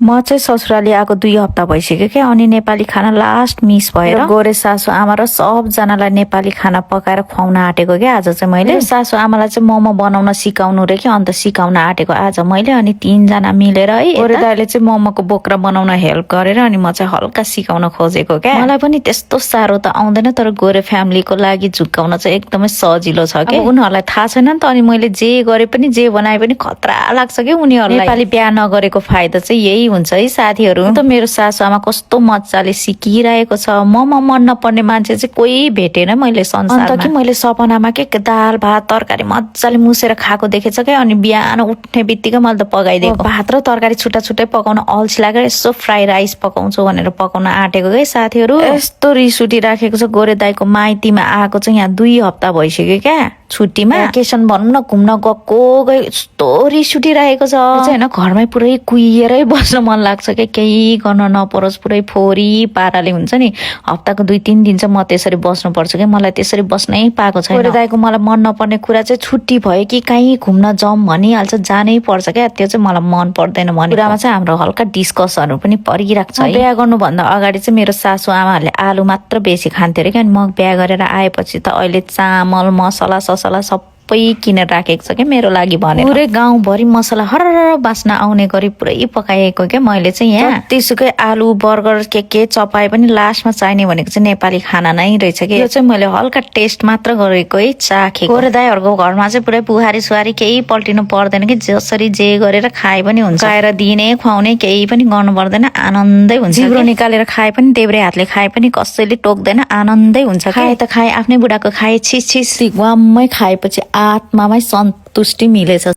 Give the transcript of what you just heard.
म चाहिँ ससुराली आएको 2 हप्ता भइसक्यो क्या। अनि नेपाली खाना लास्ट मिस भएर गोरे सासु आमा र सबजनालाई नेपाली खाना पकाएर खुवाउन आँटेको क्या आज चाहिँ मैले। सासु आमालाई चाहिँ मोमो बनाउन सिकाउनु रे कि, अन्त सिकाउन आँटेको आज मैले। अनि 3 जना मिलेर है गोरे दाइले चाहिँ मोमोको बोक्रा बनाउन हेल्प गरेर अनि म चाहिँ हल्का सिकाउन खोजेको क्या। मलाई पनि त्यस्तो साह्रो त आउँदैन, तर गोरे फ्यामिलीको लागि झुक्काउन चाहिँ एकदमै सजिलो छ क्या। उनीहरूलाई थाहा छैन नि त, अनि मैले जे गरे पनि जे बनाए पनि खतरा लाग्छ कि उनीहरूलाई। नेपाली बिहा नगरेको फाइदा चाहिँ यही हुन्छ है साथीहरू। त मेरो सासु आमा कस्तो मजाले सिकिरहेको छ। मोमो मन नपर्ने मान्छे चाहिँ कोही भेटेन मैले संसारमा। अन्त कि मैले सपनामा के दाल भात तरकारी मजाले मुसेर खाएको देखेछ क्या। अनि बिहान उठ्ने बित्तिकै मैले त पकाइदिएको। भात र तरकारी छुट्टा छुट्टै पकाउन अल्छी लागेर यसो फ्राई राइस पकाउँछु भनेर पकाउन आँटेको के साथीहरू। यस्तो रिस उठिराखेको छ। गोरे दाइको माइतीमा आएको चाहिँ यहाँ 2 हप्ता भइसक्यो क्या। छुट्टीमा भ्याकेसन भनौँ न, घुम्न गएको गए यस्तो रिस उठिरहेको छ होइन। घरमै पुरै कुहिएरै बस्न मन लाग्छ क्या, केही गर्न नपरोस्, पुरै फोरी पाराले हुन्छ नि। हप्ताको 2-3 दिन चाहिँ म त्यसरी बस्नुपर्छ क्या। मलाई त्यसरी बस्नै पाएको छैन। गोरे दाइको मलाई मन नपर्ने कुरा चाहिँ छुट्टी भयो कि कहीँ घुम्न जाउँ भनिहाल्छ, जानै पर्छ क्या। त्यो चाहिँ मलाई मन पर्दैन भन्ने कुरामा चाहिँ हाम्रो हल्का डिस्कसहरू पनि परिरहेको छ। बिहा गर्नुभन्दा अगाडि चाहिँ मेरो सासु आमाहरूले आलु मात्र बेसी खान्थ्यो अरे क्या। अनि म बिहा गरेर आएपछि त अहिले चामल मसला ससला सबै किनेर राखेको छ क्या मेरो लागि भनेर। पुरै गाउँभरि मसला हर बास्ना आउने गरी पुरै पकाएको क्या मैले चाहिँ यहाँ। त्यसुकै आलु बर्गर के चपाए पनि लास्टमा चाहिने भनेको चाहिँ नेपाली खाना नै रहेछ कि। यो चाहिँ मैले हल्का टेस्ट मात्र गरेको है, चाखेको। गोरे दाइहरूको घरमा चाहिँ पुरै बुहारी सुहारी केही पल्टिनु पर्दैन कि, जसरी जे गरेर खाए पनि हुन्छ। खाएर दिने खुवाउने केही पनि गर्नु पर्दैन, आनन्दै हुन्छ। जिब्रो निकालेर खाए पनि देब्रे हातले खाए पनि कसैले टोक्दैन, आनन्दै हुन्छ। खाए त खाए, आफ्नै बुढाको खाए छिस छिस, वाममै खाएपछि आत्मामै सन्तुष्टि मिलेछ।